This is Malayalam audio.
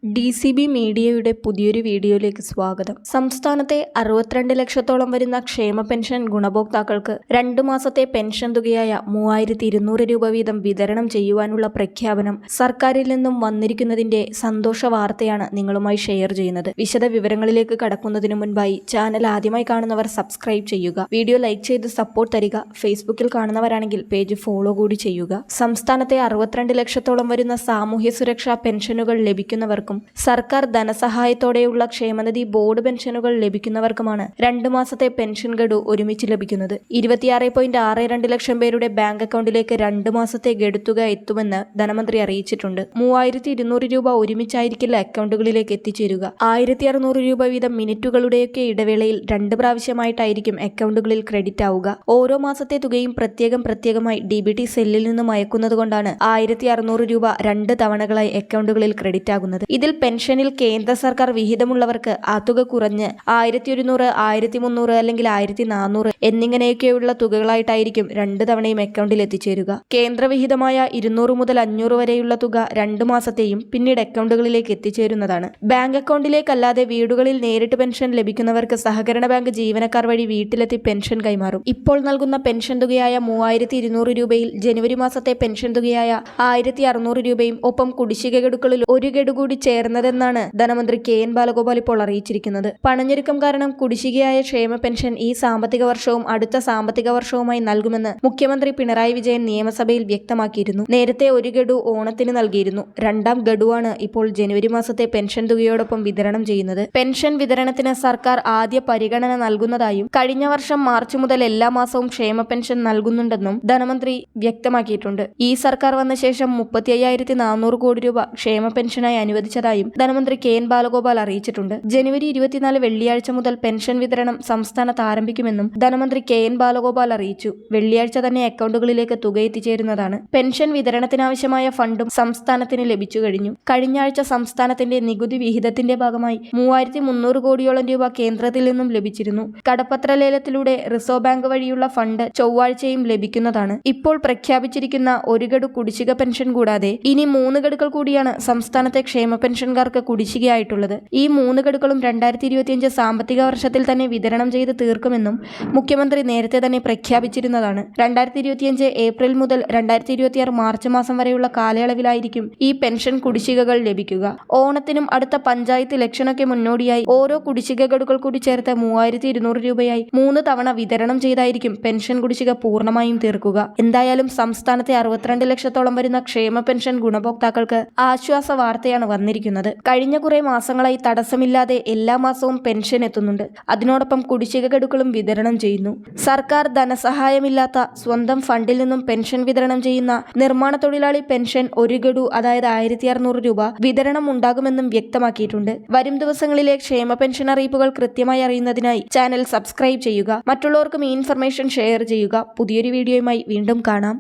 DCB മീഡിയയുടെ പുതിയൊരു വീഡിയോയിലേക്ക് സ്വാഗതം. സംസ്ഥാനത്തെ 62 ലക്ഷത്തോളം വരുന്ന ക്ഷേമ പെൻഷൻ ഗുണഭോക്താക്കൾക്ക് 2 മാസത്തെ പെൻഷൻ തുകയായ 3200 രൂപ വീതം വിതരണം ചെയ്യുവാനുള്ള പ്രഖ്യാപനം സർക്കാരിൽ നിന്നും വന്നിരിക്കുന്നതിന്റെ സന്തോഷ വാർത്തയാണ് നിങ്ങളുമായി ഷെയർ ചെയ്യുന്നത്. വിശദ വിവരങ്ങളിലേക്ക് കടക്കുന്നതിന് മുൻപായി ചാനൽ ആദ്യമായി കാണുന്നവർ സബ്സ്ക്രൈബ് ചെയ്യുക, വീഡിയോ ലൈക്ക് ചെയ്ത് സപ്പോർട്ട് തരിക. ഫേസ്ബുക്കിൽ കാണുന്നവരാണെങ്കിൽ പേജ് ഫോളോ കൂടി ചെയ്യുക. സംസ്ഥാനത്തെ 62 ലക്ഷത്തോളം വരുന്ന സാമൂഹ്യ സുരക്ഷാ പെൻഷനുകൾ ലഭിക്കുന്നവർക്കും സർക്കാർ ധനസഹായത്തോടെയുള്ള ക്ഷേമനിധി ബോർഡ് പെൻഷനുകൾ ലഭിക്കുന്നവർക്കുമാണ് 2 മാസത്തെ പെൻഷൻ ഗഡു ഒരുമിച്ച് ലഭിക്കുന്നത്. 26.62 ലക്ഷം പേരുടെ ബാങ്ക് അക്കൗണ്ടിലേക്ക് 2 മാസത്തെ ഗഡുത്തുക എത്തുമെന്ന് ധനമന്ത്രി അറിയിച്ചിട്ടുണ്ട്. 3200 രൂപ ഒരുമിച്ചായിരിക്കില്ല അക്കൗണ്ടുകളിലേക്ക് എത്തിച്ചേരുക. 1600 രൂപ വീതം മിനിറ്റുകളുടെയൊക്കെ ഇടവേളയിൽ 2 പ്രാവശ്യമായിട്ടായിരിക്കും അക്കൗണ്ടുകളിൽ ക്രെഡിറ്റ് ആവുക. ഓരോ മാസത്തെ തുകയും പ്രത്യേകമായി DBT സെല്ലിൽ നിന്നും അയക്കുന്നതുകൊണ്ടാണ് 1600 രൂപ 2 തവണകളായി അക്കൗണ്ടുകളിൽ ക്രെഡിറ്റ് ആകുന്നത്. ഇതിൽ പെൻഷനിൽ കേന്ദ്ര സർക്കാർ വിഹിതമുള്ളവർക്ക് ആ തുക കുറഞ്ഞ് 1100, 1300 അല്ലെങ്കിൽ 1400 എന്നിങ്ങനെയൊക്കെയുള്ള തുകകളായിട്ടായിരിക്കും 2 തവണയും അക്കൗണ്ടിൽ എത്തിച്ചേരുക. കേന്ദ്ര വിഹിതമായ 200 മുതൽ 500 വരെയുള്ള തുക 2 മാസത്തെയും പിന്നീട് അക്കൗണ്ടുകളിലേക്ക് എത്തിച്ചേരുന്നതാണ്. ബാങ്ക് അക്കൗണ്ടിലേക്കല്ലാതെ വീടുകളിൽ നേരിട്ട് പെൻഷൻ ലഭിക്കുന്നവർക്ക് സഹകരണ ബാങ്ക് ജീവനക്കാർ വഴി വീട്ടിലെത്തി പെൻഷൻ കൈമാറും. ഇപ്പോൾ നൽകുന്ന പെൻഷൻ തുകയായ 3200 രൂപയിൽ ജനുവരി മാസത്തെ പെൻഷൻ തുകയായ 1600 രൂപയും ഒപ്പം കുടിശ്ശിക ഗഡുക്കളിൽ ഒരു ഗഡു കൂടി ചേർന്നതെന്നാണ് ധനമന്ത്രി KN ബാലഗോപാൽ ഇപ്പോൾ അറിയിച്ചിരിക്കുന്നത്. പണഞ്ഞെരുക്കം കാരണം കുടിശ്ശികയായ ക്ഷേമ പെൻഷൻ ഈ സാമ്പത്തിക വർഷവും അടുത്ത സാമ്പത്തിക വർഷവുമായി നൽകുമെന്ന് മുഖ്യമന്ത്രി പിണറായി വിജയൻ നിയമസഭയിൽ വ്യക്തമാക്കിയിരുന്നു. നേരത്തെ ഒരു ഗഡു ഓണത്തിന് നൽകിയിരുന്നു. 2ാം ഗഡുവാണ് ഇപ്പോൾ ജനുവരി മാസത്തെ പെൻഷൻ തുകയോടൊപ്പം വിതരണം ചെയ്യുന്നത്. പെൻഷൻ വിതരണത്തിന് സർക്കാർ ആദ്യ പരിഗണന നൽകുന്നതായും കഴിഞ്ഞ വർഷം മാർച്ച് മുതൽ എല്ലാ മാസവും ക്ഷേമ പെൻഷൻ നൽകുന്നുണ്ടെന്നും ധനമന്ത്രി വ്യക്തമാക്കിയിട്ടുണ്ട്. ഈ സർക്കാർ വന്ന ശേഷം 35,400 കോടി രൂപ ക്ഷേമ പെൻഷനായി അനുവദിച്ചതായും ധനമന്ത്രി KN ബാലഗോപാൽ അറിയിച്ചിട്ടുണ്ട്. ജനുവരി 24 വെള്ളിയാഴ്ച മുതൽ പെൻഷൻ വിതരണം സംസ്ഥാനത്ത് ആരംഭിക്കുമെന്നും ധനമന്ത്രി KN ബാലഗോപാൽ അറിയിച്ചു. വെള്ളിയാഴ്ച തന്നെ അക്കൗണ്ടുകളിലേക്ക് തുക എത്തിച്ചേരുന്നതാണ്. പെൻഷൻ വിതരണത്തിനാവശ്യമായ ഫണ്ടും സംസ്ഥാനത്തിന് ലഭിച്ചു കഴിഞ്ഞു. കഴിഞ്ഞ ആഴ്ച സംസ്ഥാനത്തിന്റെ നികുതി വിഹിതത്തിന്റെ ഭാഗമായി 3300 കോടിയോളം രൂപ കേന്ദ്രത്തിൽ നിന്നും ലഭിച്ചിരുന്നു. കടപ്പത്ര ലേലത്തിലൂടെ റിസർവ് ബാങ്ക് വഴിയുള്ള ഫണ്ട് ചൊവ്വാഴ്ചയും ലഭിക്കുന്നതാണ്. ഇപ്പോൾ പ്രഖ്യാപിച്ചിരിക്കുന്ന ഒരു ഗഡു കുടിശ്ശിക പെൻഷൻ കൂടാതെ ഇനി 3 ഗഡുക്കൾ കൂടിയാണ് സംസ്ഥാനത്തെ ക്ഷേമ പെൻഷൻകാർക്ക് കുടിശ്ശികയായിട്ടുള്ളത്. ഈ 3 ഗഡുക്കളും 2025 സാമ്പത്തിക വർഷത്തിൽ തന്നെ വിതരണം ചെയ്ത് തീർക്കുമെന്നും മുഖ്യമന്ത്രി നേരത്തെ തന്നെ പ്രഖ്യാപിച്ചിരുന്നതാണ്. 2025 ഏപ്രിൽ മുതൽ 2026 മാർച്ച് മാസം വരെയുള്ള കാലയളവിലായിരിക്കും ഈ പെൻഷൻ കുടിശ്ശികകൾ ലഭിക്കുക. ഓണത്തിനും അടുത്ത പഞ്ചായത്ത് ഇലക്ഷനൊക്കെ മുന്നോടിയായി ഓരോ കുടിശ്ശിക ഗഡുക്കൾ കൂടി ചേർത്ത് 3200 രൂപയായി 3 തവണ വിതരണം ചെയ്തായിരിക്കും പെൻഷൻ കുടിശ്ശിക പൂർണ്ണമായും തീർക്കുക. എന്തായാലും സംസ്ഥാനത്തെ 62 ലക്ഷത്തോളം വരുന്ന ക്ഷേമ പെൻഷൻ ഗുണഭോക്താക്കൾക്ക് ആശ്വാസ വാർത്തയാണ് വന്നിരിക്കുന്നത്. കഴിഞ്ഞ കുറെ മാസങ്ങളായി തടസ്സമില്ലാതെ എല്ലാ മാസവും പെൻഷൻ എത്തുന്നുണ്ട്. അതിനോടൊപ്പം കുടിശ്ശിക ഗഡുക്കളും വിതരണം ചെയ്യുന്നു. സർക്കാർ ധനസഹായമില്ലാത്ത സ്വന്തം ഫണ്ടിൽ നിന്നും പെൻഷൻ വിതരണം ചെയ്യുന്ന നിർമ്മാണ തൊഴിലാളി പെൻഷൻ ഒരു ഗഡു അതായത് 1600 രൂപ വിതരണം ഉണ്ടാകുമെന്നും വ്യക്തമാക്കിയിട്ടുണ്ട്. വരും ദിവസങ്ങളിലെ ക്ഷേമ പെൻഷൻ അറിയിപ്പുകൾ കൃത്യമായി അറിയുന്നതിനായി ചാനൽ സബ്സ്ക്രൈബ് ചെയ്യുക. മറ്റുള്ളവർക്കും ഈ ഇൻഫർമേഷൻ ഷെയർ ചെയ്യുക. പുതിയൊരു വീഡിയോയുമായി വീണ്ടും കാണാം.